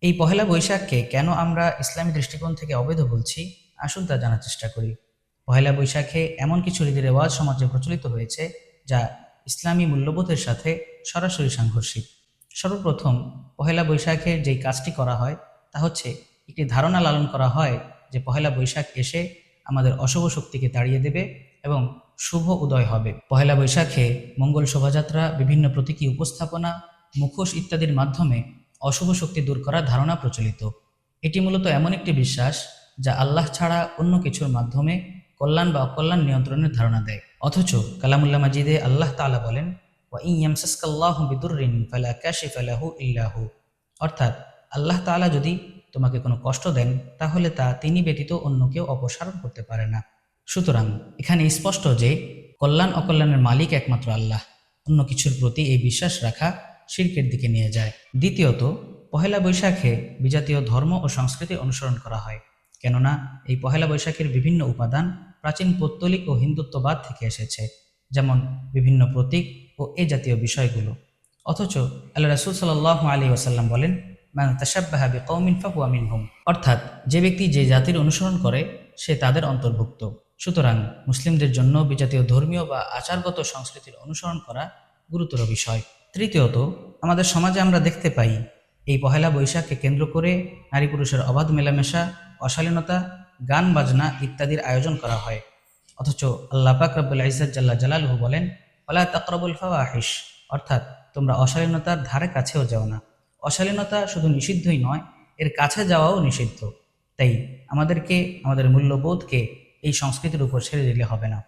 এই পহেলা বৈশাখকে কেন আমরা ইসলামী দৃষ্টিকোণ থেকে অবৈধ বলছি, আসুন তা জানার চেষ্টা করি। পহেলা বৈশাখে এমন কিছু রীতি-রেওয়াজ সমাজে প্রচলিত হয়েছে যা ইসলামী মূল্যবোধের সাথে সরাসরি সাংঘর্ষিক। সর্বপ্রথম পহেলা বৈশাখের যেই কাজটি করা হয় তা হচ্ছে একটি ধারণা লালন করা হয় যে পহেলা বৈশাখ এসে আমাদের অশুভ শক্তিকে তাড়িয়ে দেবে এবং শুভ উদয় হবে। পহেলা বৈশাখে মঙ্গল শোভাযাত্রা, বিভিন্ন প্রতীকী উপস্থাপনা, মুখোশ ইত্যাদির মাধ্যমে অশুভ শক্তি দূর করার ধারণা প্রচলিত। এটি মূলত এমন একটি বিশ্বাস যা আল্লাহ ছাড়া অন্য কিছুর মাধ্যমে কল্যাণ বা অকল্যাণ নিয়ন্ত্রণের ধারণা দেয়। অথচ কালামুল্লাহ মাজিদে আল্লাহ তাআলা বলেন, ওয়া ইন ইয়ামসাসকাল্লাহু বিদুররিন ফালা কাশিফা লাহু ইল্লা হু। অর্থাৎ আল্লাহ তাআলা যদি তোমাকে কোনো কষ্ট দেন তাহলে তা তিনি ব্যতীত অন্য কেউ অপসারণ করতে পারে না। সুতরাং এখানে স্পষ্ট যে কল্যাণ অকল্যাণের মালিক একমাত্র আল্লাহ। অন্য কিছুর প্রতি এই বিশ্বাস রাখা শিরকের দিকে নিয়ে যায়। দ্বিতীয়ত, পহেলা বৈশাখে বিজাতীয় ধর্ম ও সংস্কৃতি অনুসরণ করা হয়, কেননা এই পহেলা বৈশাখের বিভিন্ন উপাদান প্রাচীন পৌত্তলিক ও হিন্দুত্ববাদ থেকে এসেছে, যেমন বিভিন্ন প্রতীক ও এ জাতীয় বিষয়গুলো। অথচ আল্লাহ রাসূল সাল্লাল্লাহু আলাইহি ওয়াসাল্লাম বলেন, মান তাশাব্বাহা বিকওমিন ফাহুয়া মিনহুম। অর্থাৎ যে ব্যক্তি যে জাতির অনুসরণ করে সে তাদের অন্তর্ভুক্ত। সুতরাং মুসলিমদের জন্য বিজাতীয় ধর্মীয় বা আচারগত সংস্কৃতির অনুসরণ করা গুরুতর বিষয়। তৃতীয়ত, আমাদের সমাজে আমরা দেখতে পাই এই পহেলা বৈশাখকে কেন্দ্র করে নারী পুরুষের অবাধ মেলামেশা, অশালীনতা, গান বাজনা ইত্যাদির আয়োজন করা হয়। অথচ আল্লাহ পাক রব্বুল ইজ্জত জাল্লা জালালুহু বলেন, ওয়ালা তাকরাবুল ফাওয়াহিশ। অর্থাৎ তোমরা অশালীনতার ধারে কাছেও যাও না। অশালীনতা শুধু নিষিদ্ধই নয়, এর কাছে যাওয়াও নিষিদ্ধ। তাই আমাদেরকে আমাদের মূল্যবোধকে এই সংস্কৃতির উপর ছেড়ে দিলে হবে না।